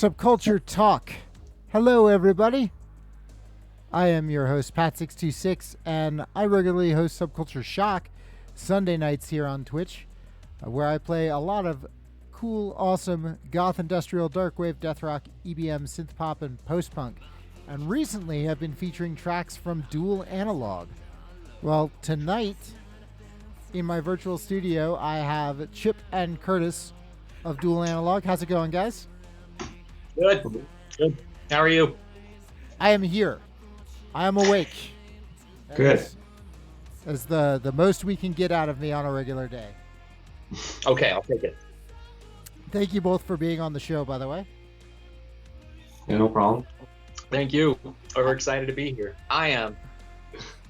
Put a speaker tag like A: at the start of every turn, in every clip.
A: Subculture Talk. Hello, everybody. I am your host, Pat626, and I regularly host Subculture Shock Sunday nights here on Twitch, where I play a lot of cool, awesome goth, industrial, darkwave, deathrock, EBM, synthpop, and postpunk. And recently I've been featuring tracks from Dual Analog. Well, tonight in my virtual studio, I have Chip and Kurtis of Dual Analog. How's it going, guys?
B: Good. Good. How are you?
A: I am here. I am awake.
B: Good.
A: As the most we can get out of me on a regular day.
B: Okay, I'll take it.
A: Thank you both for being on the show, by the way.
C: Yeah, no problem.
B: Thank you. We're excited to be here. I am,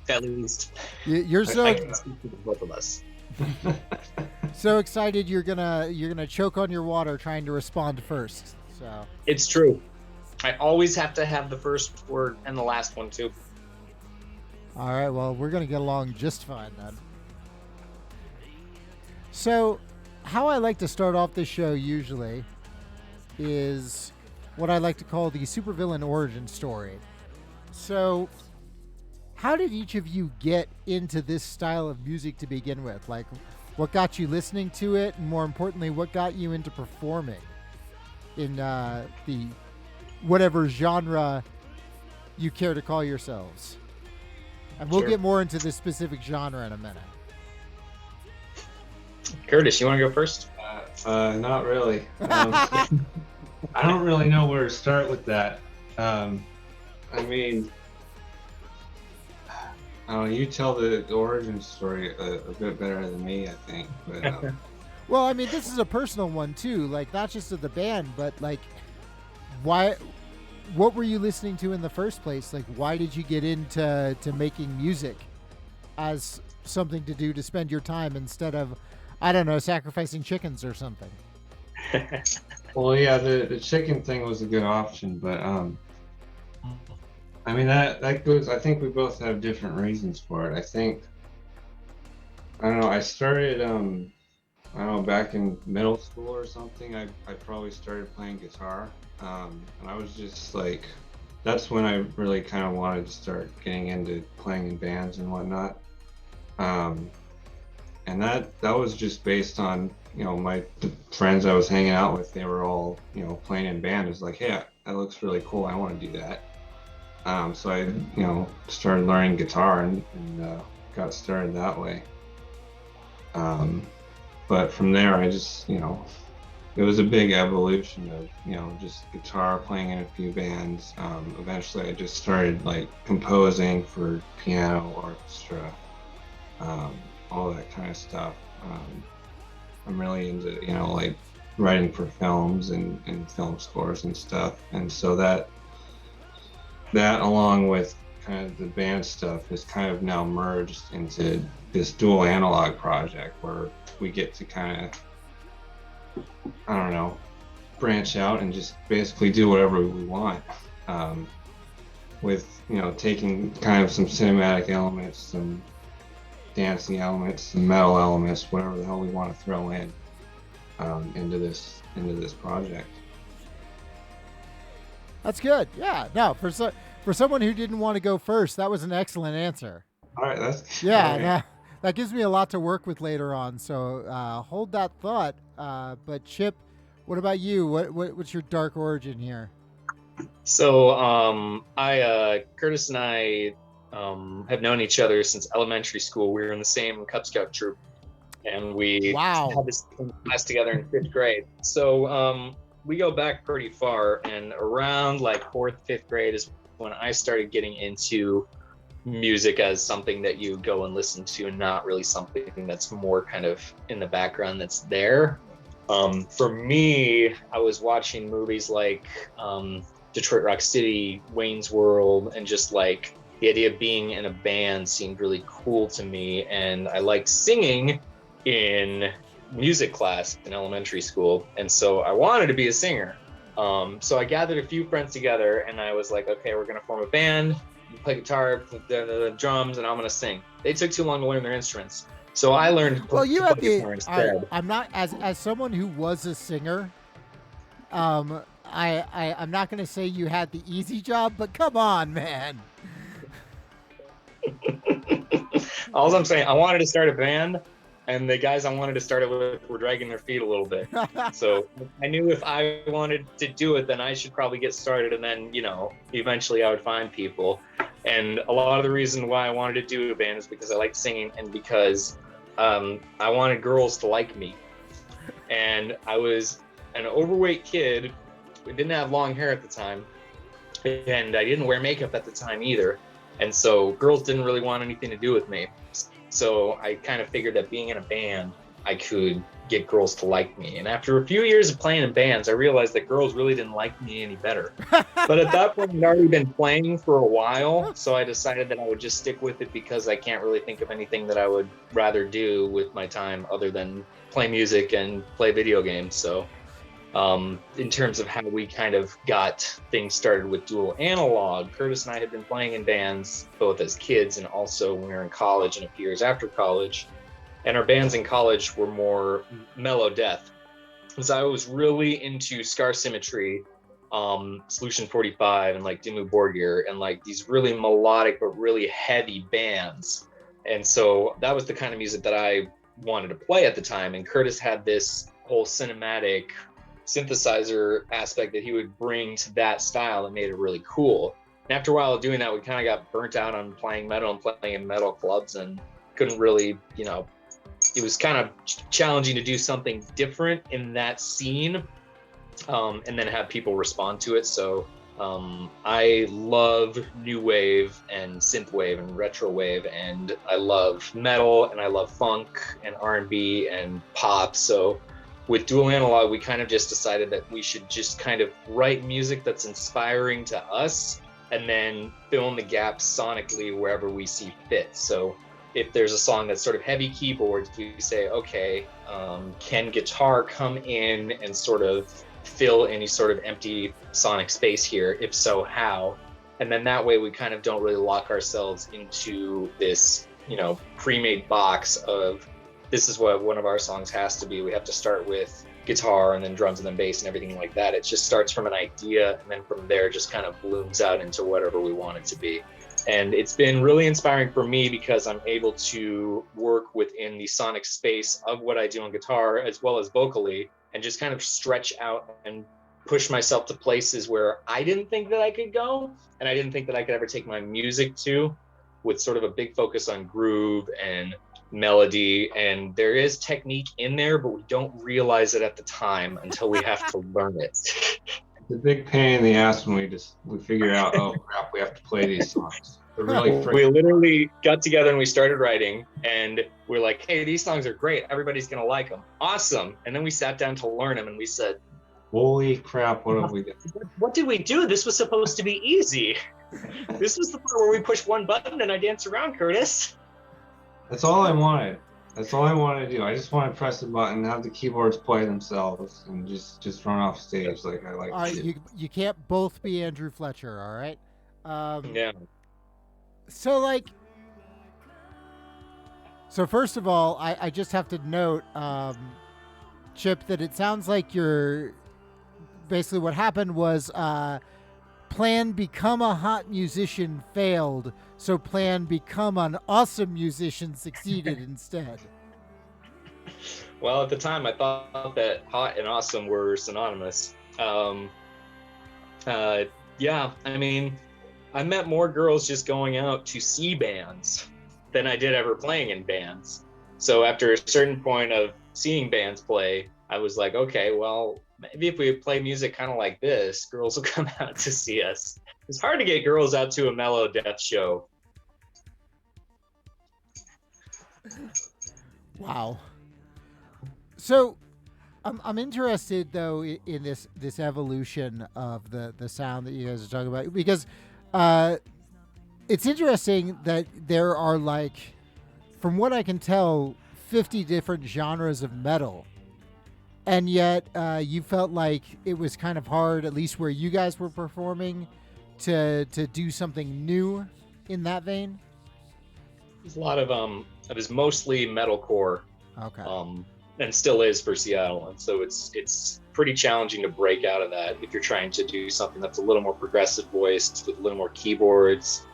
B: at least.
A: You're
B: I can speak for both of us.
A: so excited you're gonna choke on your water trying to respond first. So
B: it's true. I always have to have the first word and the last one too.
A: All right, well, we're gonna get along just fine then. So, how I like to start off this show usually is what I like to call the supervillain origin story. So, how did each of you get into this style of music to begin with? Like, what got you listening to it, and more importantly, what got you into performing in the whatever genre you care to call yourselves? And we'll get more into this specific genre in a minute.
B: Kurtis, you want to go first?
C: Not really. I don't really know where to start with that. I mean, you tell the origin story a bit better than me, I think. But
A: well, I mean, this is a personal one too. Like, not just of the band, but like, why? What were you listening to in the first place? Like, why did you get into making music as something to do to spend your time instead of, I don't know, sacrificing chickens or something?
C: Well, yeah, the chicken thing was a good option, but I mean that goes. I think we both have different reasons for it. I don't know. I started I don't know, back in middle school or something. I probably started playing guitar, and I was just like, that's when I really kind of wanted to start getting into playing in bands and whatnot. And that was just based on, the friends I was hanging out with. They were all, playing in band. It was like, hey, that looks really cool. I want to do that. So I, started learning guitar and got started that way. But from there, I just, it was a big evolution of, just guitar, playing in a few bands. Eventually, I just started like composing for piano, orchestra, all that kind of stuff. I'm really into, like writing for films and film scores and stuff. And so that along with kind of the band stuff is kind of now merged into this Dual Analog project where we get to kind of, I don't know, branch out and just basically do whatever we want, with, taking kind of some cinematic elements, some dancing elements, some metal elements, whatever the hell we want to throw in, into this project.
A: That's good. Yeah. No, for someone who didn't want to go first, that was an excellent answer.
C: All right, that's
A: yeah.
C: right.
A: Yeah, that gives me a lot to work with later on. So hold that thought. But Chip, what about you? What's your dark origin here?
B: So, Kurtis and I have known each other since elementary school. We were in the same Cub Scout troop, and we had this class together in 5th grade. So we go back pretty far, and around like 4th, 5th grade is when I started getting into music as something that you go and listen to, and not really something that's more kind of in the background that's there. For me, I was watching movies like Detroit Rock City, Wayne's World, and just like the idea of being in a band seemed really cool to me. And I liked singing in music class in elementary school. And so I wanted to be a singer. So I gathered a few friends together and I was like, okay, we're going to form a band, play guitar, the drums, and I'm going to sing. They took too long to learn their instruments. So I learned to play guitar instead.
A: I'm not, as someone who was a singer, I'm not going to say you had the easy job, but come on, man.
B: All I'm saying, I wanted to start a band, and the guys I wanted to start it with were dragging their feet a little bit. So I knew if I wanted to do it, then I should probably get started, and then, eventually I would find people. And a lot of the reason why I wanted to do a band is because I like singing, and because I wanted girls to like me. And I was an overweight kid. We didn't have long hair at the time, and I didn't wear makeup at the time either. And so girls didn't really want anything to do with me. So I kind of figured that being in a band, I could get girls to like me. And after a few years of playing in bands, I realized that girls really didn't like me any better. But at that point, I'd already been playing for a while. So I decided that I would just stick with it because I can't really think of anything that I would rather do with my time other than play music and play video games. So in terms of how we kind of got things started with Dual Analog, Kurtis and I had been playing in bands both as kids and also when we were in college and a few years after college. And our bands in college were more mellow death. Because I was really into Scar Symmetry, Solution 45, and like Dimmu Borgir, and like these really melodic but really heavy bands. And so that was the kind of music that I wanted to play at the time. And Kurtis had this whole cinematic synthesizer aspect that he would bring to that style that made it really cool. And after a while of doing that, we kind of got burnt out on playing metal and playing in metal clubs and couldn't really, it was kind of challenging to do something different in that scene and then have people respond to it. So I love new wave and synth wave and retro wave, and I love metal and I love funk and R&B and pop. So with Dual Analog, we kind of just decided that we should just kind of write music that's inspiring to us and then fill in the gaps sonically wherever we see fit. So if there's a song that's sort of heavy keyboards, we say, okay, can guitar come in and sort of fill any sort of empty sonic space here? If so, how? And then that way we kind of don't really lock ourselves into this, pre-made box of this is what one of our songs has to be. We have to start with guitar and then drums and then bass and everything like that. It just starts from an idea and then from there just kind of blooms out into whatever we want it to be. And it's been really inspiring for me because I'm able to work within the sonic space of what I do on guitar as well as vocally and just kind of stretch out and push myself to places where I didn't think that I could go and I didn't think that I could ever take my music to, with sort of a big focus on groove and melody. And there is technique in there, but we don't realize it at the time until we have to learn it.
C: It's a big pain in the ass when we figure out, oh crap, we have to play these songs. They're really
B: we literally got together and we started writing, and we're like, hey, these songs are great, everybody's gonna like them, awesome. And then we sat down to learn them and we said,
C: holy crap, what have we done?
B: What did we do? This was supposed to be easy. This was the part where we push one button and I dance around, Kurtis.
C: That's all I wanted. That's all I wanted to do. I just want to press the button, have the keyboards play themselves, and just run off stage like I like to do.
A: You can't both be Andrew Fletcher, all right?
B: Yeah.
A: So first of all, I just have to note, Chip, that it sounds like you're basically what happened was plan become a hot musician failed, so plan become an awesome musician succeeded instead.
B: Well, at the time, I thought that hot and awesome were synonymous. Yeah, I mean, I met more girls just going out to see bands than I did ever playing in bands. So after a certain point of seeing bands play, I was like, okay, well, maybe if we play music kind of like this, girls will come out to see us. It's hard to get girls out to a mellow death show.
A: Wow. So I'm interested though in this evolution of the sound that you guys are talking about, because it's interesting that there are, like, from what I can tell, 50 different genres of metal. And yet you felt like it was kind of hard, at least where you guys were performing, to do something new in that vein?
B: There's a lot of it was mostly metalcore.
A: Okay.
B: And still is for Seattle. And so it's pretty challenging to break out of that if you're trying to do something that's a little more progressive voiced with a little more keyboards.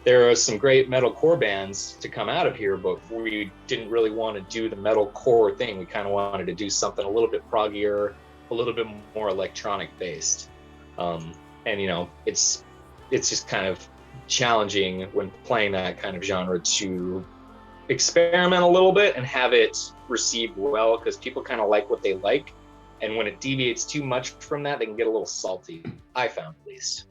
B: There are some great metalcore bands to come out of here, but we didn't really want to do the metalcore thing. We kind of wanted to do something a little bit proggier, a little bit more electronic based. And you know, it's just kind of challenging when playing that kind of genre to experiment a little bit and have it received well, because people kind of like what they like, and when it deviates too much from that, they can get a little salty, I found, at least.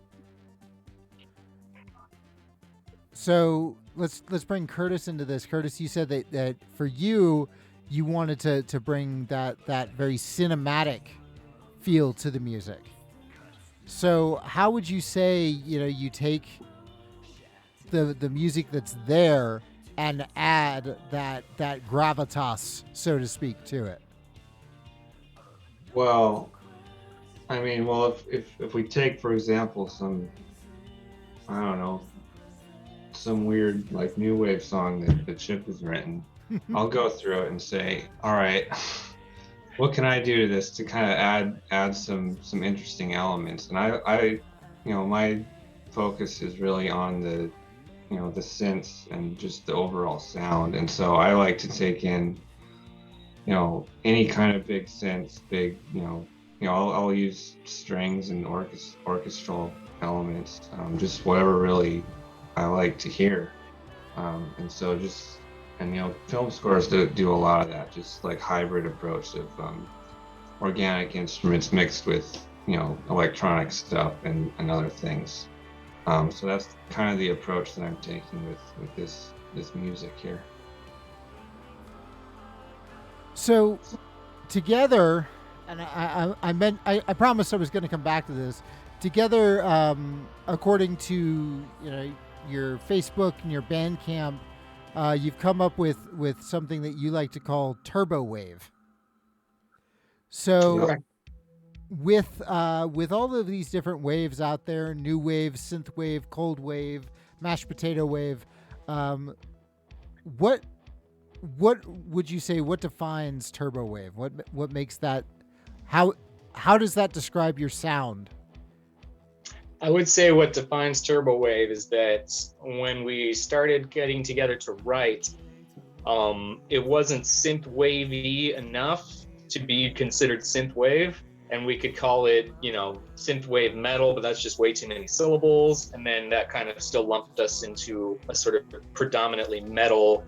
A: So let's bring Kurtis into this. Kurtis, you said that for you wanted to bring that very cinematic feel to the music. So how would you say, you know, you take the music that's there and add that gravitas, so to speak, to it?
C: Well, I mean, well, if we take, for example, some, I don't know, some weird like new wave song that Chip has written, I'll go through it and say, all right, what can I do to this to kind of add some interesting elements? And I you know, my focus is really on the, you know, the synths and just the overall sound. And so I like to take in, you know, any kind of big synths, big, you know, I'll use strings and orchestral elements, just whatever really I like to hear. And so just, and you know, film scores do a lot of that, just like hybrid approach of organic instruments mixed with, you know, electronic stuff and other things. So that's kind of the approach that I'm taking with this music here.
A: So together, and I promised I was going to come back to this. Together, according to, you know, your Facebook and your Bandcamp, you've come up with something that you like to call turbowave. So
B: Okay.
A: with all of these different waves out there, new wave, synth wave, cold wave, mashed potato wave, what would you say, what defines turbowave? What makes that, how does that describe your sound?
B: I would say what defines turbowave is that when we started getting together to write, it wasn't synth wavy enough to be considered synth wave, and we could call it, you know, synth wave metal, but that's just way too many syllables. And then that kind of still lumped us into a sort of predominantly metal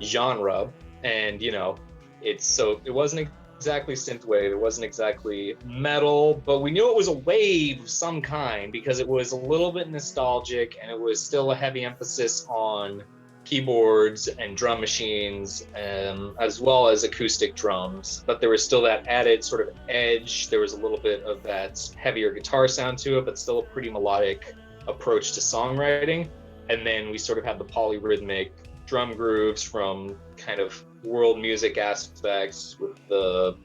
B: genre. And, you know, it wasn't exactly synthwave, it wasn't exactly metal, but we knew it was a wave of some kind because it was a little bit nostalgic, and it was still a heavy emphasis on keyboards and drum machines, as well as acoustic drums. But there was still that added sort of edge. There was a little bit of that heavier guitar sound to it, but still a pretty melodic approach to songwriting. And then we sort of had the polyrhythmic drum grooves from kind of world music aspects with the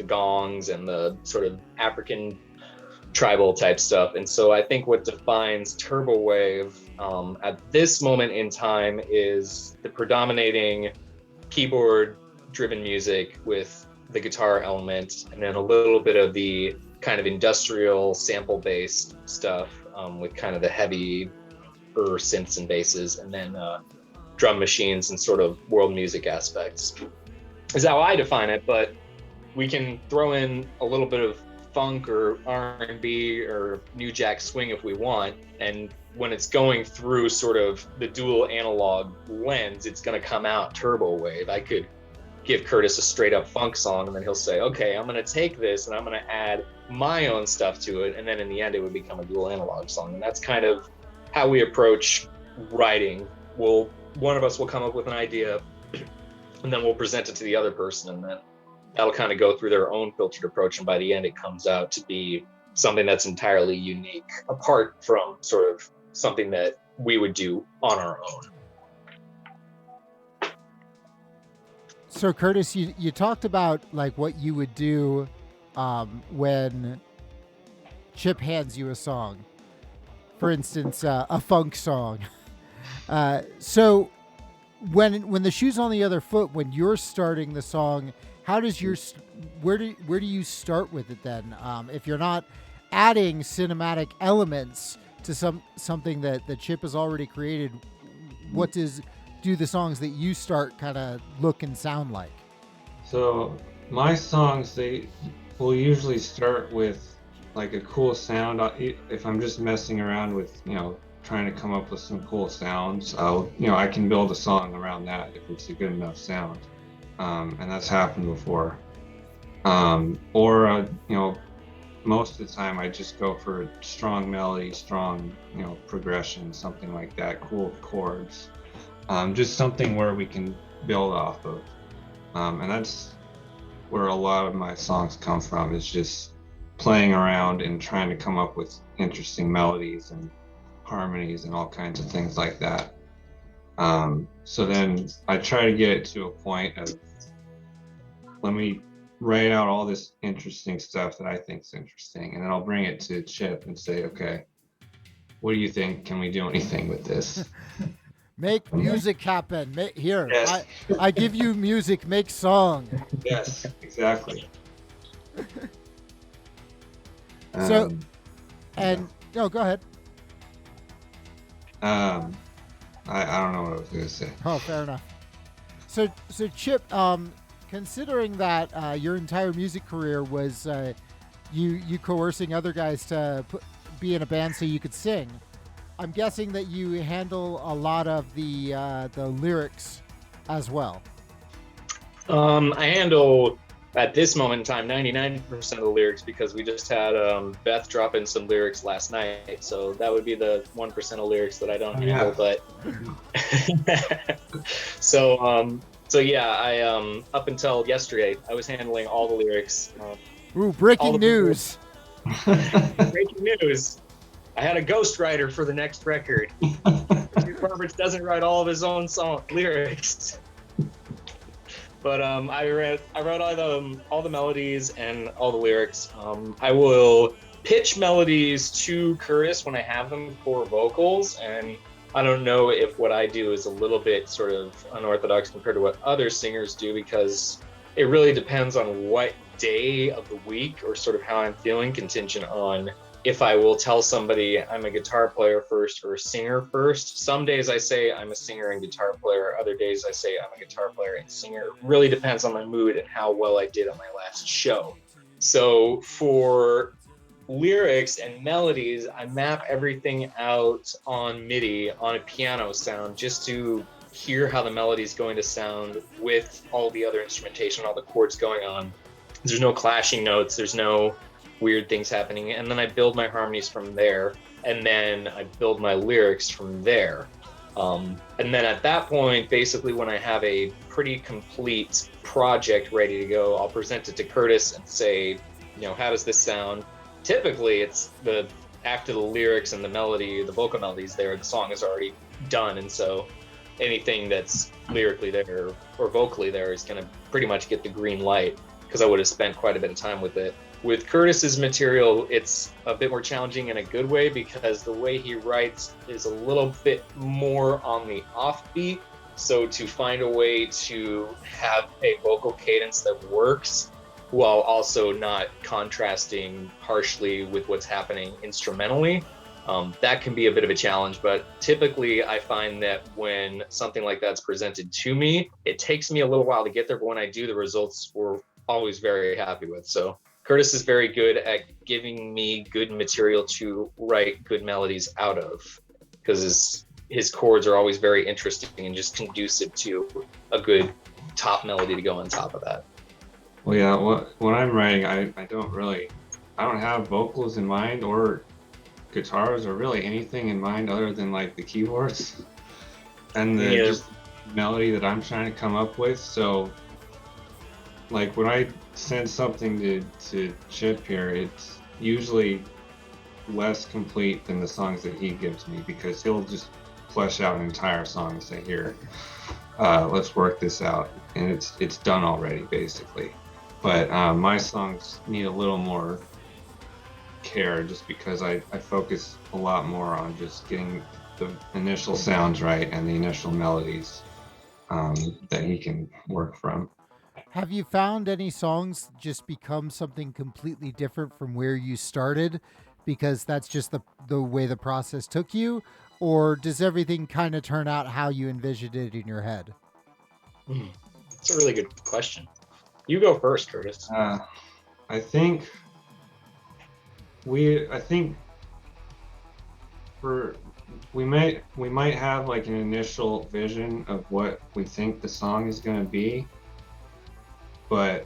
B: gongs and the sort of African tribal type stuff. And so I think what defines turbowave at this moment in time is the predominating keyboard driven music with the guitar element, and then a little bit of the kind of industrial sample based stuff with kind of the heavy synths and basses, and then drum machines and sort of world music aspects is how I define it. But we can throw in a little bit of funk or R&B or new jack swing if we want, and when it's going through sort of the dual analog lens, it's going to come out turbowave. I could give Kurtis a straight up funk song, and then he'll say, okay, I'm going to take this and I'm going to add my own stuff to it, and then in the end it would become a dual analog song. And that's kind of how we approach writing. One of us will come up with an idea, and then we'll present it to the other person, and then that'll kind of go through their own filtered approach, and by the end it comes out to be something that's entirely unique, apart from sort of something that we would do on our own.
A: So Kurtis, you talked about like what you would do when Chip hands you a song, for instance, a funk song. So when the shoe's on the other foot, when you're starting the song how does your where do you start with it then? If you're not adding cinematic elements to something that the Chip has already created, what do the songs that you start kind of look and sound like?
C: So my songs, they will usually start with like a cool sound. If I'm just messing around with, trying to come up with some cool sounds, I can build a song around that if it's a good enough sound. And that's happened before. Most of the time I just go for strong melody, strong, progression, something like that, cool chords. Just something where we can build off of. And that's where a lot of my songs come from, is just playing around and trying to come up with interesting melodies and harmonies and all kinds of things like that. So then I try to get it to a point of, let me write out all this interesting stuff that I think is interesting, and then I'll bring it to Chip and say, okay, what do you think? Can we do anything with this?
A: Make music happen. Here,
C: yes.
A: I give you music. Make song.
C: Yes, exactly.
A: So, no, go ahead.
C: I don't know what I was gonna say.
A: Oh, fair enough. So Chip, considering that your entire music career was you coercing other guys to be in a band so you could sing, I'm guessing that you handle a lot of the lyrics as well.
B: I handle, at this moment in time, 99% of the lyrics, because we just had Beth drop in some lyrics last night, so that would be the 1% of lyrics that I don't handle. But so yeah, I up until yesterday, I was handling all the lyrics.
A: Ooh, breaking news!
B: Breaking news! I had a ghostwriter for the next record. Steve Roberts doesn't write all of his own lyrics. But I wrote all the melodies and all the lyrics. I will pitch melodies to Kurtis when I have them for vocals, and I don't know if what I do is a little bit sort of unorthodox compared to what other singers do, because it really depends on what day of the week or sort of how I'm feeling, contingent on if I will tell somebody I'm a guitar player first or a singer first. Some days I say I'm a singer and guitar player. Other days I say I'm a guitar player and singer. It really depends on my mood and how well I did on my last show. So for lyrics and melodies, I map everything out on MIDI on a piano sound, just to hear how the melody is going to sound with all the other instrumentation, all the chords going on. There's no clashing notes. There's no weird things happening, and then I build my harmonies from there, and then I build my lyrics from there. And then at that point, basically when I have a pretty complete project ready to go, I'll present it to Kurtis and say, how does this sound? Typically it's after the lyrics and the melody, the vocal melodies there, the song is already done, and so anything that's lyrically there or vocally there is going to pretty much get the green light, because I would have spent quite a bit of time with it. With Kurtis's material, it's a bit more challenging in a good way, because the way he writes is a little bit more on the offbeat. So to find a way to have a vocal cadence that works while also not contrasting harshly with what's happening instrumentally, that can be a bit of a challenge. But typically I find that when something like that's presented to me, it takes me a little while to get there, but when I do, the results we're always very happy with. So Kurtis is very good at giving me good material to write good melodies out of, because his chords are always very interesting and just conducive to a good top melody to go on top of that.
C: Well, yeah, when I'm writing, I don't have vocals in mind or guitars or really anything in mind other than like the keyboards and the just melody that I'm trying to come up with. So like when I send something to Chip here, it's usually less complete than the songs that he gives me, because he'll just flesh out an entire song and say, here, let's work this out, and it's done already basically. But my songs need a little more care, just because I focus a lot more on just getting the initial sounds right and the initial melodies that he can work from.
A: Have you found any songs just become something completely different from where you started because that's just the way the process took you? Or does everything kind of turn out how you envisioned it in your head?
B: That's a really good question. You go first, Kurtis.
C: I think we might have like an initial vision of what we think the song is going to be, but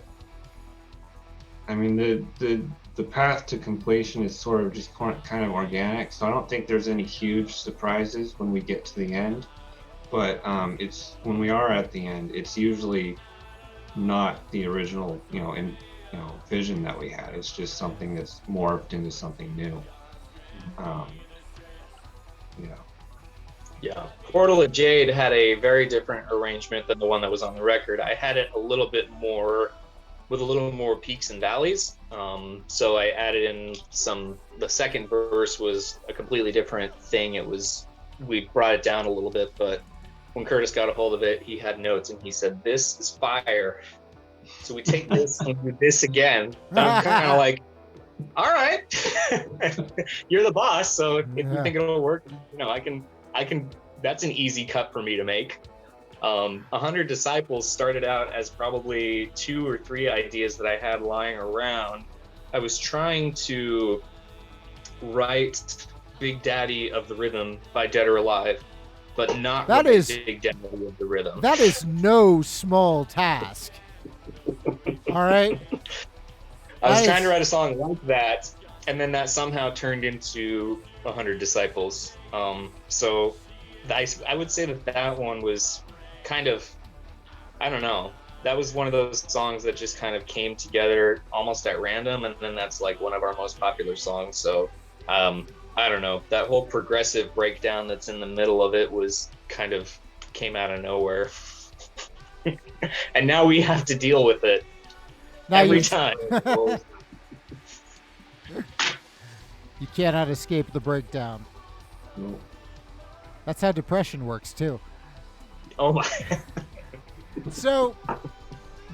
C: I mean the path to completion is sort of just kind of organic, so I don't think there's any huge surprises when we get to the end. But it's when we are at the end, it's usually not the original, vision that we had. It's just something that's morphed into something new.
B: Yeah. Portal of Jade had a very different arrangement than the one that was on the record. I had it a little bit more with a little more peaks and valleys. So I added in the second verse was a completely different thing. We brought it down a little bit, but when Kurtis got a hold of it, he had notes and he said, "This is fire." So we take this and do this again. And I'm kind of like, all right, you're the boss. So if you think it'll work, I can, that's an easy cut for me to make. 100 Disciples started out as probably 2 or 3 ideas that I had lying around. I was trying to write Big Daddy of the Rhythm by Dead or Alive, but not Big Daddy of the Rhythm.
A: That is no small task. All right.
B: I was trying to write a song like that, and then that somehow turned into 100 Disciples. So I would say that one was kind of, I don't know, that was one of those songs that just kind of came together almost at random, and then that's like one of our most popular songs. So I don't know, that whole progressive breakdown that's in the middle of it was kind of came out of nowhere. And now we have to deal with it every time.
A: You cannot escape the breakdown.
C: No.
A: That's how depression works too.
B: Oh my.
A: So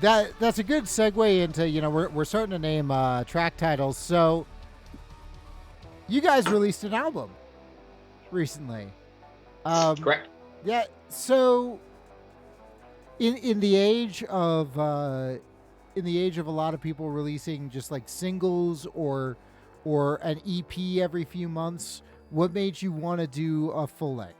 A: that's a good segue into, we're starting to name track titles. So you guys released an album recently.
B: Correct.
A: Yeah. So in the age of a lot of people releasing just like singles or an EP every few months, what made you want to do a full length?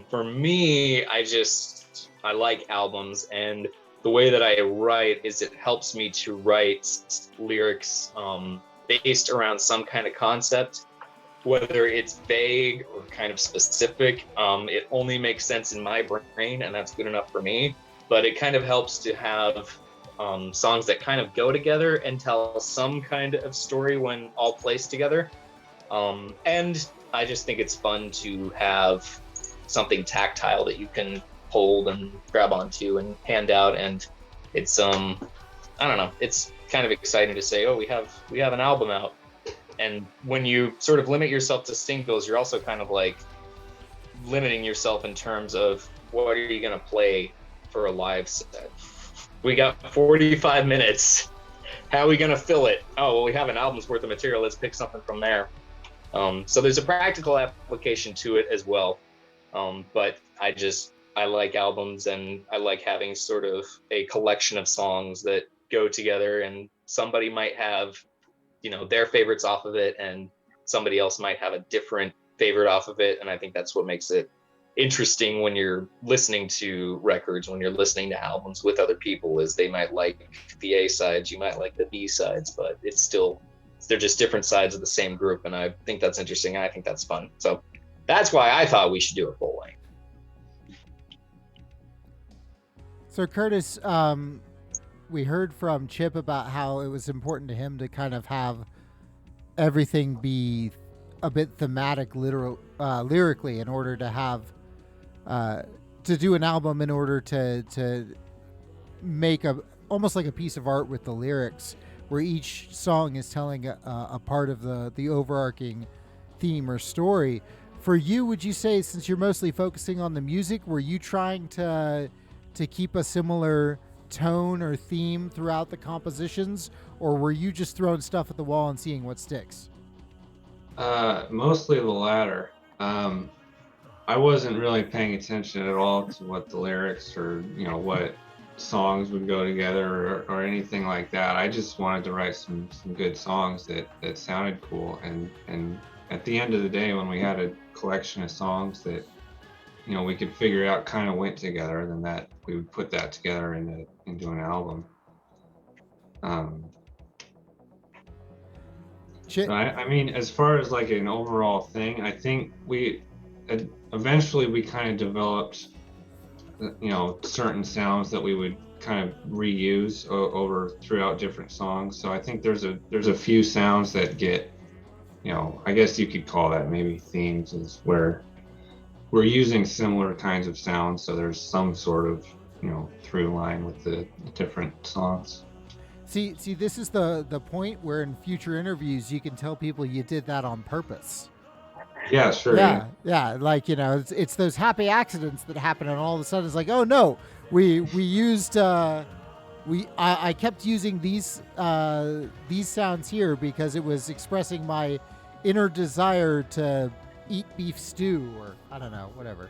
B: For me, I like albums, and the way that I write is it helps me to write lyrics based around some kind of concept, whether it's vague or kind of specific. It only makes sense in my brain, and that's good enough for me. But it kind of helps to have songs that kind of go together and tell some kind of story when all placed together. And I just think it's fun to have something tactile that you can hold and grab onto and hand out. And it's I don't know, it's kind of exciting to say, oh, we have an album out. And when you sort of limit yourself to singles, you're also kind of like limiting yourself in terms of what are you going to play for a live set. We got 45 minutes. How are we going to fill it? Oh, well, we have an album's worth of material. Let's pick something from there. So there's a practical application to it as well. But I like albums, and I like having sort of a collection of songs that go together, and somebody might have, their favorites off of it, and somebody else might have a different favorite off of it. And I think that's what makes it interesting when you're listening to records, when you're listening to albums with other people, is they might like the A sides, you might like the B sides, but they're just different sides of the same group. And I think that's interesting. I think that's fun. So that's why I thought we should do a full length.
A: So Kurtis, we heard from Chip about how it was important to him to kind of have everything be a bit thematic, lyrically, in order to have to do an album, in order to make almost like a piece of art with the lyrics, where each song is telling a part of the overarching theme or story. For you, would you say, since you're mostly focusing on the music, were you trying to to keep a similar tone or theme throughout the compositions, or were you just throwing stuff at the wall and seeing what sticks?
C: Mostly the latter. I wasn't really paying attention at all to what the lyrics or, what songs would go together or anything like that. I just wanted to write some good songs that sounded cool. And at the end of the day, when we had a collection of songs that, we could figure out kind of went together, then that we would put that together into an album. I mean, as far as like an overall thing, I think we eventually we kind of developed, certain sounds that we would kind of reuse over throughout different songs. So I think there's a few sounds that get, I guess you could call that maybe themes, is where we're using similar kinds of sounds. So there's some sort of, through line with the different songs.
A: See, this is the point where in future interviews you can tell people you did that on purpose.
C: Yeah, sure.
A: Yeah. Like, it's those happy accidents that happen, and all of a sudden it's like, oh no, we used I kept using these sounds here because it was expressing my inner desire to eat beef stew, or I don't know, whatever.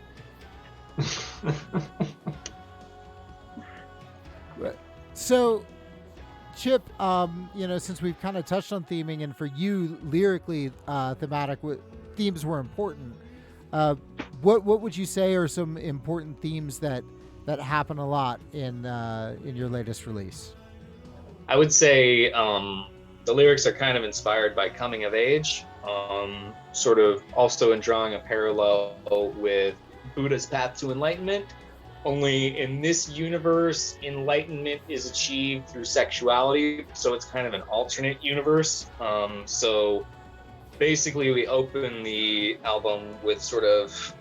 A: So, Chip, since we've kind of touched on theming, and for you lyrically, thematic themes were important. What would you say are some important themes that happen a lot in your latest release?
B: I would say the lyrics are kind of inspired by coming of age, sort of also in drawing a parallel with Buddha's path to enlightenment. Only in this universe, enlightenment is achieved through sexuality, so it's kind of an alternate universe. So basically, we open the album with sort of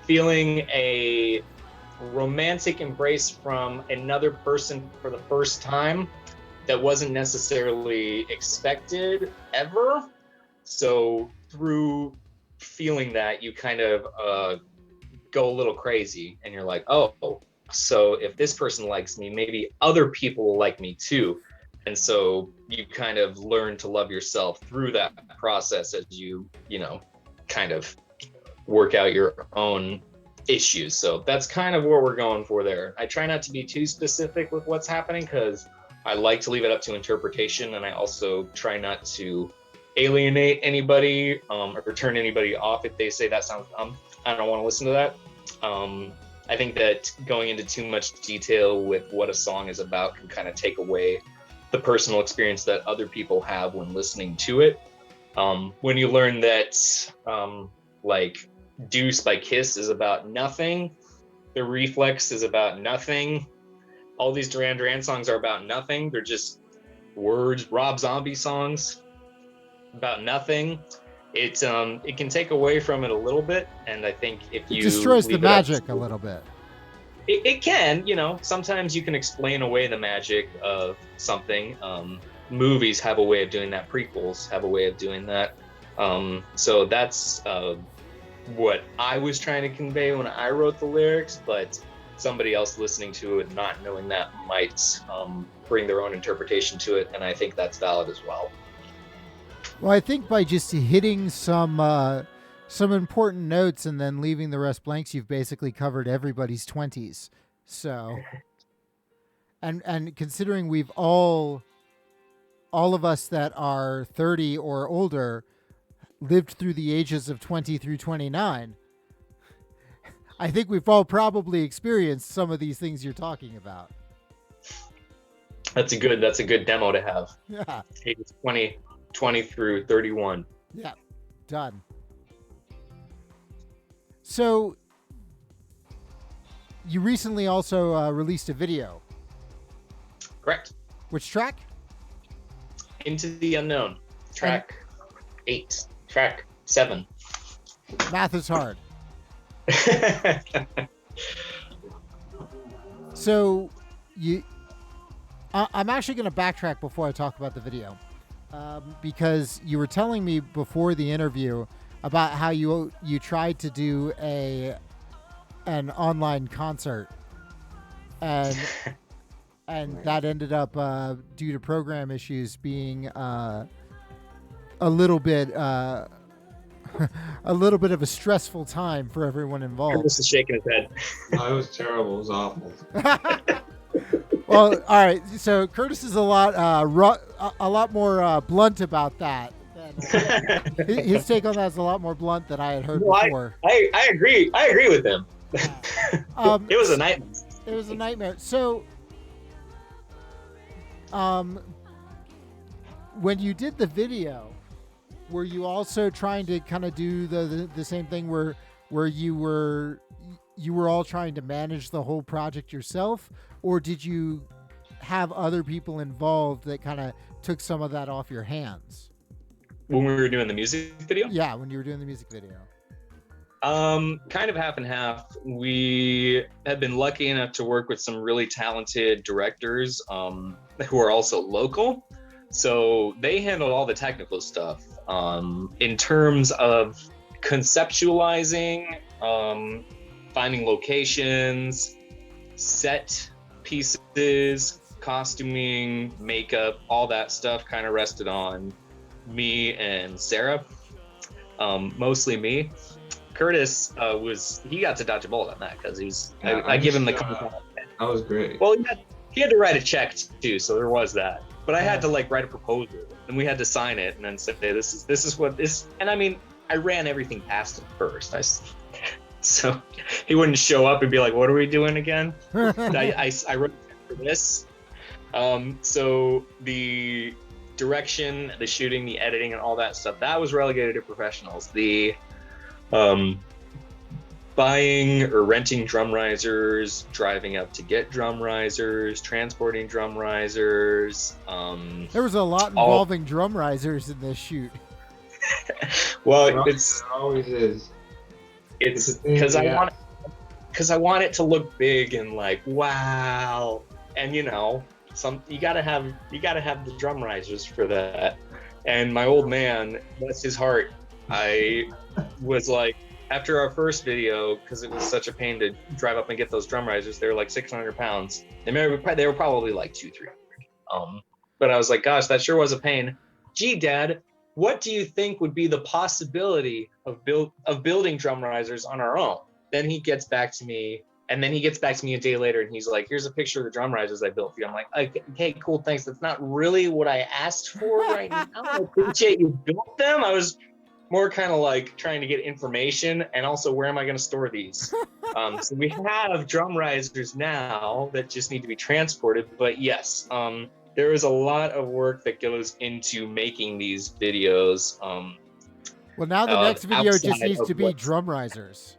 B: feeling a romantic embrace from another person for the first time that wasn't necessarily expected ever. So through feeling that, you kind of go a little crazy, and you're like, oh, so if this person likes me, maybe other people will like me too. And so you kind of learn to love yourself through that process as you kind of work out your own issues. So that's kind of what we're going for there. I try not to be too specific with what's happening because I like to leave it up to interpretation, and I also try not to alienate anybody or turn anybody off if they say that sounds dumb. I don't want to listen to that. I think that going into too much detail with what a song is about can kind of take away the personal experience that other people have when listening to it. When you learn that like Deuce by Kiss is about nothing, The Reflex is about nothing, all these Duran Duran songs are about nothing. They're just words. Rob Zombie songs about nothing. It can take away from it a little bit, and I think if you
A: destroys the magic a little bit.
B: It can, sometimes you can explain away the magic of something. Movies have a way of doing that. Prequels have a way of doing that. So that's what I was trying to convey when I wrote the lyrics, but somebody else listening to it, not knowing that, might bring their own interpretation to it, and I think that's valid as well.
A: Well, I think by just hitting some important notes and then leaving the rest blanks, you've basically covered everybody's 20s. So, and considering we've all of us that are 30 or older lived through the ages of 20 through 29, I think we've all probably experienced some of these things you're talking about.
B: That's a good demo to have.
A: Yeah.
B: Ages 20 through 31.
A: Yeah, done. So you recently also released a video.
B: Correct.
A: Which track?
B: Into the Unknown. Track 8. Track 7.
A: Math is hard. So I'm actually going to backtrack before I talk about the video. Because you were telling me before the interview about how you tried to do an online concert and that ended up due to program issues being a little bit a little bit of a stressful time for everyone involved.
B: Kurtis is shaking his head.
C: No, it was terrible. It was awful.
A: Well, all right. So Kurtis is a lot more blunt about that. His take on that is a lot more blunt than I had heard before.
B: I agree. I agree with him. It was a nightmare.
A: It was a nightmare. So, when you did the video, were you also trying to kind of do the same thing where you were all trying to manage the whole project yourself, or did you have other people involved that kind of took some of that off your hands?
B: When we were doing the music video?
A: Yeah, when you were doing the music video.
B: Kind of half and half. We have been lucky enough to work with some really talented directors who are also local. So they handled all the technical stuff. In terms of conceptualizing, finding locations, set pieces, costuming, makeup, all that stuff kind of rested on me and Sarah. Mostly me. Kurtis he got to dodge a bullet on that because I give him the
C: that was great.
B: Well, he had to write a check too, so there was that. But I had to write a proposal, and we had to sign it, and then say, hey, this is what this. And I mean, I ran everything past him first. So he wouldn't show up and be like, "What are we doing again?" I wrote for this. So the direction, the shooting, the editing, and all that stuff, that was relegated to professionals. The buying or renting drum risers, driving up to get drum risers, transporting drum risers.
A: There was a lot involving drum risers in this shoot.
B: Well,
C: it always is.
B: It's because I want it to look big and like wow, and you gotta have the drum risers for that. And my old man, bless his heart, I was like, after our first video, because it was such a pain to drive up and get those drum risers, they were like 600 pounds. They were probably like 200-300. But I was like, gosh, that sure was a pain. Gee, Dad, what do you think would be the possibility of building drum risers on our own? Then he gets back to me, and then he gets back to me a day later, and he's like, here's a picture of the drum risers I built for you. I'm like, okay, cool, thanks. That's not really what I asked for right now. I appreciate you built them. I was more kind of like trying to get information, and also where am I going to store these? So we have drum risers now that just need to be transported. But yes, there is a lot of work that goes into making these videos.
A: Well, now the next video just needs to be drum risers.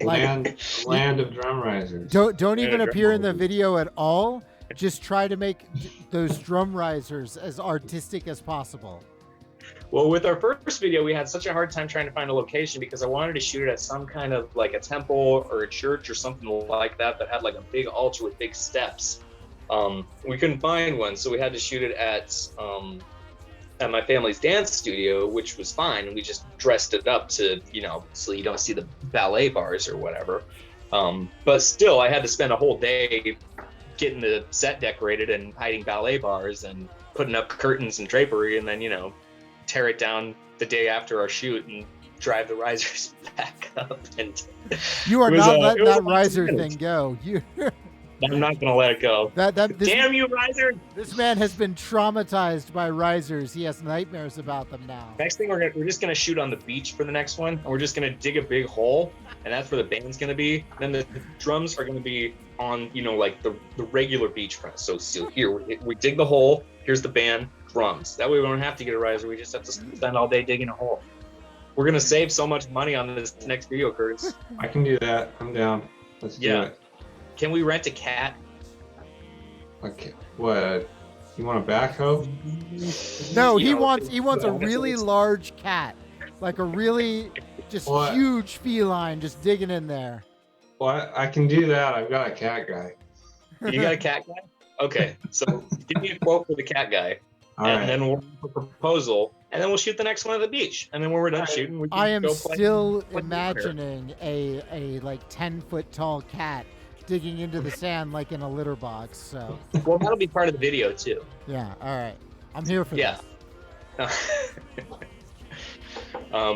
C: Land of drum risers.
A: Don't even appear in the video at all. Just try to make those drum risers as artistic as possible.
B: Well, with our first video, we had such a hard time trying to find a location because I wanted to shoot it at some kind of like a temple or a church or something like that had like a big altar with big steps. We couldn't find one, so we had to shoot it at my family's dance studio, which was fine, and we just dressed it up to, so you don't see the ballet bars or whatever. But still, I had to spend a whole day getting the set decorated and hiding ballet bars and putting up curtains and drapery, and then, tear it down the day after our shoot and drive the risers back up. And
A: you are not letting that riser thing go.
B: I'm not gonna let it go. Damn you, riser!
A: This man has been traumatized by risers. He has nightmares about them now.
B: Next thing, we're just gonna shoot on the beach for the next one, and we're just gonna dig a big hole, and that's where the band's gonna be. And then the drums are gonna be on, like the regular beachfront. So here we dig the hole. Here's the band, drums. That way we don't have to get a riser. We just have to spend all day digging a hole. We're gonna save so much money on this next video, Kurtis.
C: I can do that. I'm down. Let's do it.
B: Can we rent a cat?
C: Okay. What? You want a backhoe?
A: No, he wants a really large cat, like a really huge feline, just digging in there.
C: Well, I can do that. I've got a cat guy.
B: You got a cat guy? Okay, so give me a quote for the cat guy, then we'll have a proposal, and then we'll shoot the next one at the beach. And then when we're done shooting, we can
A: I am still imagining a like 10-foot tall cat digging into the sand like in a litter box. So.
B: Well, that'll be part of the video too.
A: Yeah. All right. I'm here for
B: this.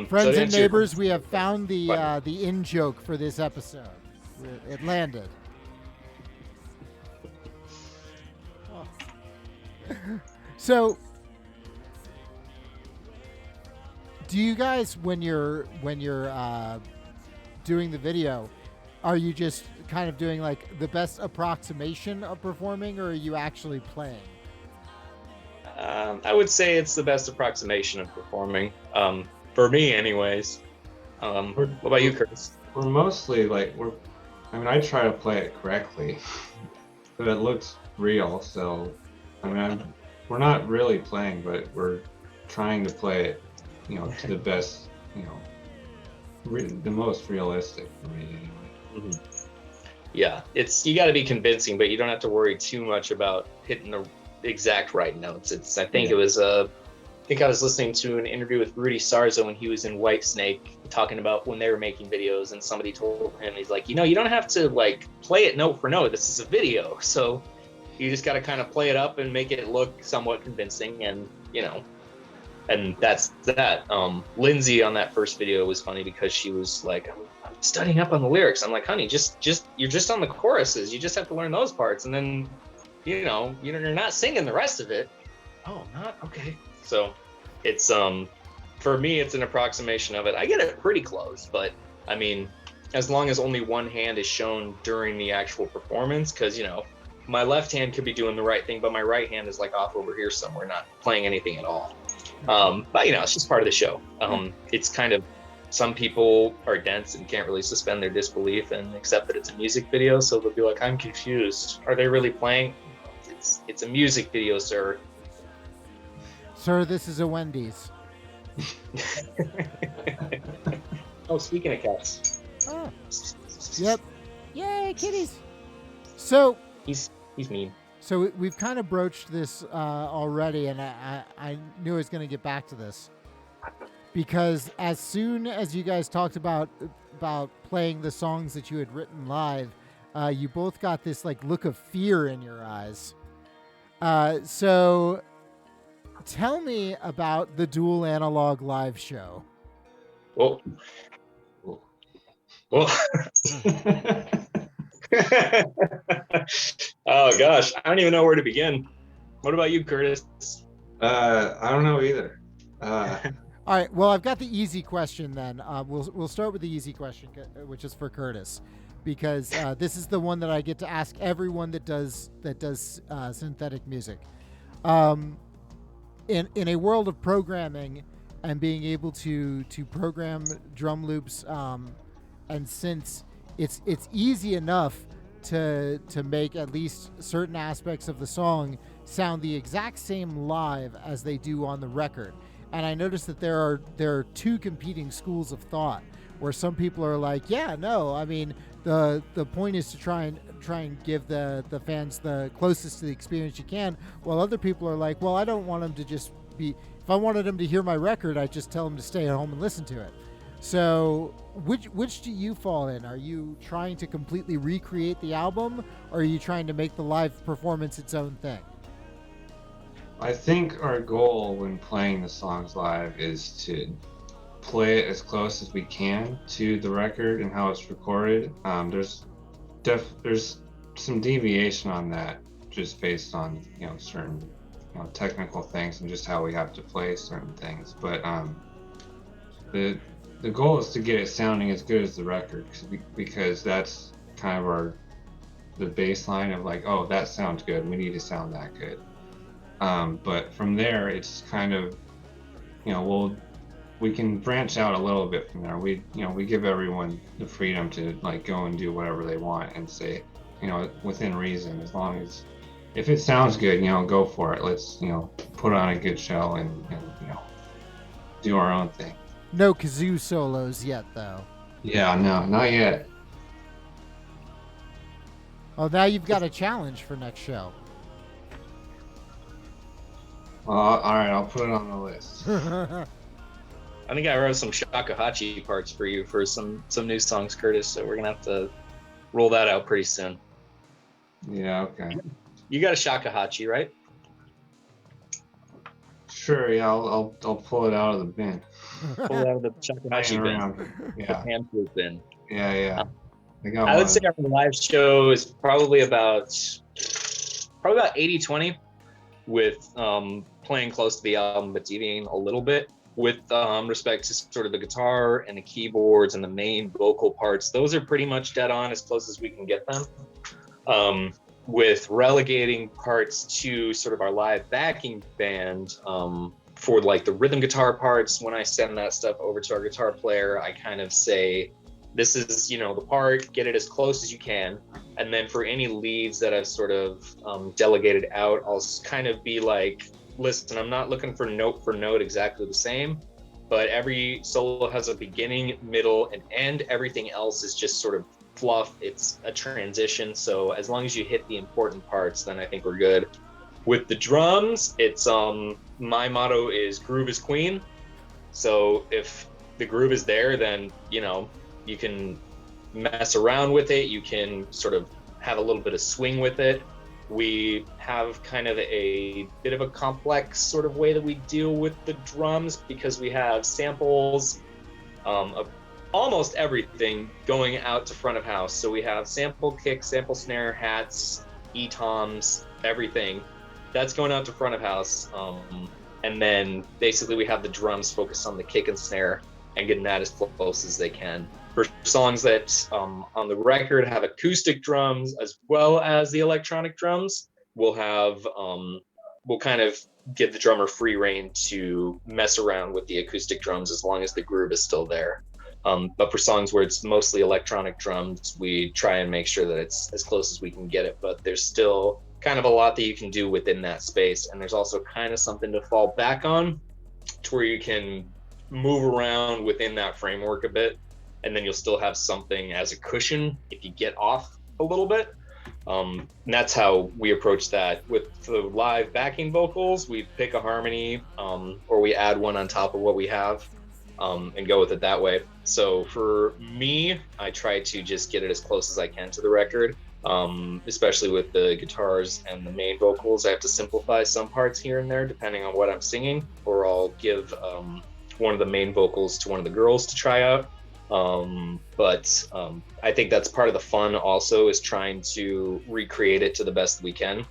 A: Friends and neighbors, we have found the in joke for this episode. It landed. So, do you guys, when you're doing the video, are you just kind of doing like the best approximation of performing, or are you actually playing?
B: I would say it's the best approximation of performing, for me, anyways. What about you, Kurtis?
C: We're mostly like I try to play it correctly, but it looks real. So, we're not really playing, but we're trying to play it, to the best, the most realistic for me anyway.
B: Mm-hmm. Yeah, you got to be convincing, but you don't have to worry too much about hitting the exact right notes. I think I was listening to an interview with Rudy Sarzo when he was in Whitesnake, talking about when they were making videos, and somebody told him, he's like, you don't have to like play it note for note. This is a video, so you just got to kind of play it up and make it look somewhat convincing, and and that's that. Lindsay on that first video was funny because she was like, I'm studying up on the lyrics. I'm like, honey, you're just on the choruses. You just have to learn those parts, and then you're not singing the rest of it. Oh, not okay. So it's for me, it's an approximation of it. I get it pretty close, but I mean, as long as only one hand is shown during the actual performance, because my left hand could be doing the right thing, but my right hand is like off over here somewhere, not playing anything at all. But it's just part of the show. It's kind of, some people are dense and can't really suspend their disbelief and accept that it's a music video, so they'll be like, I'm confused. Are they really playing? It's a music video, sir.
A: Sir, this is a Wendy's.
B: Oh, speaking of cats.
A: Oh. Yep. Yay, kitties. So
B: he's mean.
A: So we've kind of broached this already, and I knew I was going to get back to this, because as soon as you guys talked about playing the songs that you had written live, you both got this like look of fear in your eyes. So tell me about the Dual Analog live show.
B: Well. Oh gosh, I don't even know where to begin. What about you, Kurtis?
C: I don't know either.
A: All right, well, I've got the easy question then. We'll start with the easy question, which is for Kurtis, because this is the one that I get to ask everyone that does synthetic music. In a world of programming and being able to program drum loops and synths, it's easy enough to make at least certain aspects of the song sound the exact same live as they do on the record. And I noticed that there are two competing schools of thought, where some people are like, yeah, no, I mean, the point is to try and give the fans the closest to the experience you can, while other people are like, well, I don't want them to just be, if I wanted them to hear my record, I'd just tell them to stay at home and listen to it. So which do you fall in? Are you trying to completely recreate the album, or are you trying to make the live performance its own thing?
C: I think our goal when playing the songs live is to play it as close as we can to the record and how it's recorded. There's some deviation on that, just based on certain technical things and just how we have to play certain things. But the goal is to get it sounding as good as the record, because that's kind of the baseline of like, oh, that sounds good, we need to sound that good. But from there, it's kind of, we can branch out a little bit from there. We give everyone the freedom to like go and do whatever they want and say, within reason, as long as, if it sounds good, go for it. Let's, put on a good show and do our own thing.
A: No kazoo solos yet, though.
C: Yeah, no, not yet.
A: Oh, now you've got a challenge for next show.
C: All right, I'll put it on the list.
B: I think I wrote some shakuhachi parts for you for some new songs, Kurtis. So we're gonna have to roll that out pretty soon.
C: Yeah, okay.
B: You got a shakuhachi, right?
C: Sure, yeah, I'll pull it out of the bin.
B: Pull it out of the shakuhachi bin.
C: Yeah.
B: The hand flute bin.
C: Yeah.
B: I would say our live show is probably about 80-20 with playing close to the album but deviating a little bit with respect to sort of the guitar and the keyboards and the main vocal parts. Those are pretty much dead on as close as we can get them. With relegating parts to sort of our live backing band, for like the rhythm guitar parts, when I send that stuff over to our guitar player, I kind of say, this is, the part, get it as close as you can. And then for any leads that I've sort of delegated out, I'll kind of be like, listen, I'm not looking for note exactly the same, but every solo has a beginning, middle, and end. Everything else is just sort of fluff. It's a transition. So as long as you hit the important parts, then I think we're good. With the drums, it's my motto is groove is queen. So if the groove is there, then you can mess around with it. You can sort of have a little bit of swing with it. We have kind of a bit of a complex sort of way that we deal with the drums because we have samples of almost everything going out to front of house. So we have sample kick, sample snare, hats, E-toms, everything. That's going out to front of house. And then basically we have the drums focus on the kick and snare and getting that as close as they can. For songs that on the record have acoustic drums as well as the electronic drums, we'll have we'll kind of give the drummer free rein to mess around with the acoustic drums as long as the groove is still there. But for songs where it's mostly electronic drums, we try and make sure that it's as close as we can get it. But there's still kind of a lot that you can do within that space. And there's also kind of something to fall back on to where you can move around within that framework a bit. And then you'll still have something as a cushion if you get off a little bit. And that's how we approach that. With the live backing vocals, we pick a harmony or we add one on top of what we have and go with it that way. So for me, I try to just get it as close as I can to the record, especially with the guitars and the main vocals. I have to simplify some parts here and there depending on what I'm singing, or I'll give one of the main vocals to one of the girls to try out. But I think that's part of the fun also, is trying to recreate it to the best that we can.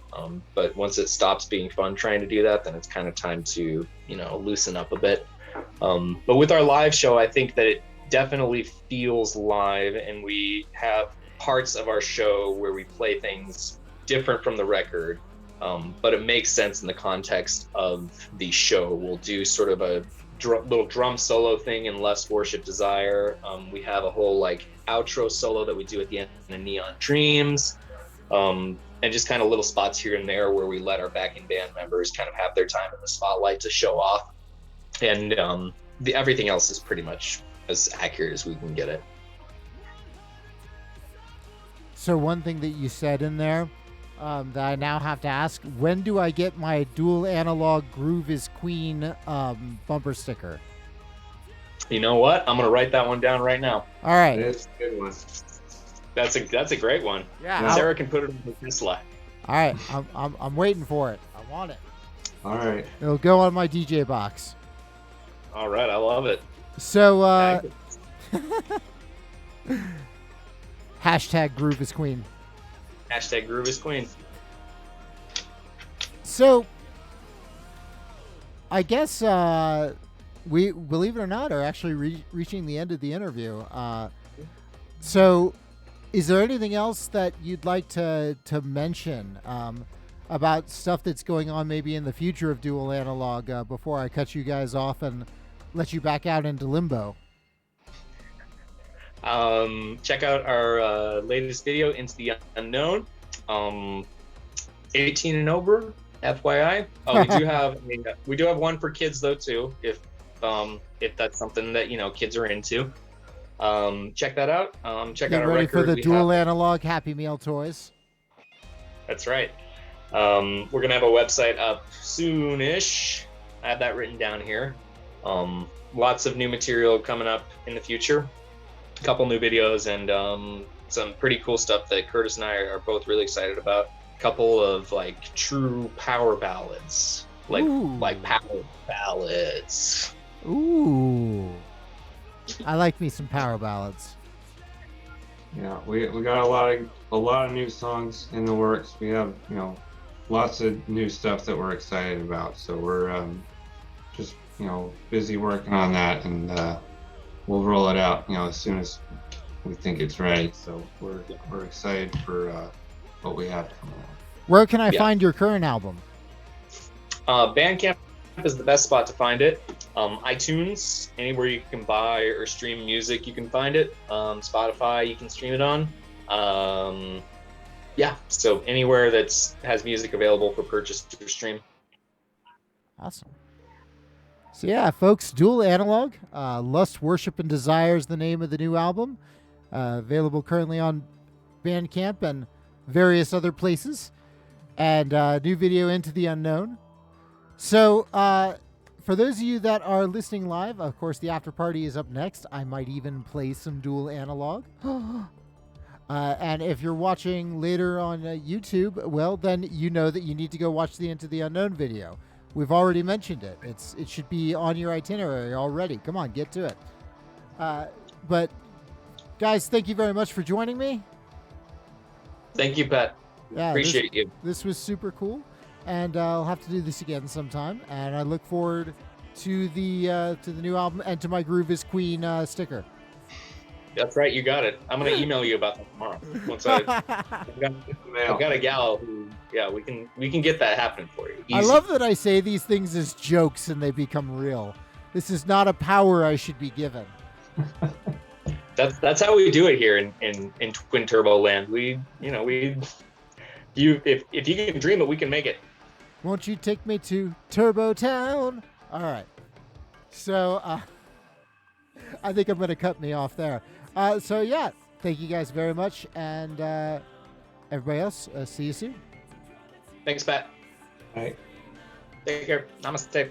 B: But once it stops being fun trying to do that, then it's kind of time to, loosen up a bit. But with our live show, I think that it definitely feels live, and we have parts of our show where we play things different from the record. But it makes sense in the context of the show. We'll do sort of a little drum solo thing in Less Worship Desire. We have a whole outro solo that we do at the end of Neon Dreams, and just kind of little spots here and there where we let our backing band members kind of have their time in the spotlight to show off. And everything else is pretty much as accurate as we can get it.
A: So one thing that you said in there that I now have to ask, when do I get my dual analog Groove is Queen bumper sticker?
B: You know what? I'm going to write that one down right now.
A: All right.
C: That's a good one.
B: That's a great one.
A: Yeah.
B: Sarah can put it on the Tesla.
A: All right. I'm waiting for it. I want it.
C: All right.
A: It'll go on my DJ box.
B: All right. I love it.
A: So, hashtag Groove is Queen.
B: Hashtag Groove is Queen.
A: So, I guess we, believe it or not, are actually reaching the end of the interview. So, is there anything else that you'd like to mention about stuff that's going on maybe in the future of Dual Analog before I cut you guys off and let you back out into limbo?
B: Check out our latest video, Into the Unknown. 18 and over, FYI. We do have one for kids though too, if that's something that kids are into. Check that out. Check out our
A: ready
B: record.
A: For the Dual Analog Happy Meal toys.
B: That's right. We're gonna have a website up soonish. I have that written down here. Lots of new material coming up in the future. A couple new videos and some pretty cool stuff that Kurtis and I are both really excited about. A couple of like true power ballads, like power ballads.
A: Ooh, I like me some power ballads.
C: Yeah, we got a lot of new songs in the works. We have lots of new stuff that we're excited about. So we're just busy working on that, and we'll roll it out as soon as we think it's ready. So we're excited for what we have coming out.
A: Where can I find your current album?
B: Bandcamp is the best spot to find it. iTunes, anywhere you can buy or stream music, you can find it. Spotify, you can stream it on. So anywhere that has music available for purchase or stream.
A: Awesome. So yeah, folks, Dual Analog, Lust, Worship, and Desire is the name of the new album. Available currently on Bandcamp and various other places. And new video, Into the Unknown. So for those of you that are listening live, of course, the after party is up next. I might even play some Dual Analog. And if you're watching later on YouTube, well, then you know that you need to go watch the Into the Unknown video. We've already mentioned it. It should be on your itinerary already. Come on, get to it. But guys, thank you very much for joining me.
B: Thank you, Pat.
A: Yeah,
B: appreciate you.
A: This was super cool, and I'll have to do this again sometime. And I look forward to the new album and to my Groove is Queen sticker.
B: That's right, you got it. I'm gonna email you about that tomorrow. Once I've got a gal who, we can get that happening for you. Easy.
A: I love that I say these things as jokes and they become real. This is not a power I should be given.
B: That's how we do it here in Twin Turbo Land. If you can dream it, we can make it.
A: Won't you take me to Turbo Town? All right. So I think I'm going to cut me off there. Thank you guys very much, and everybody else, see you soon.
B: Thanks, Pat.
C: All right.
B: Take care. Namaste.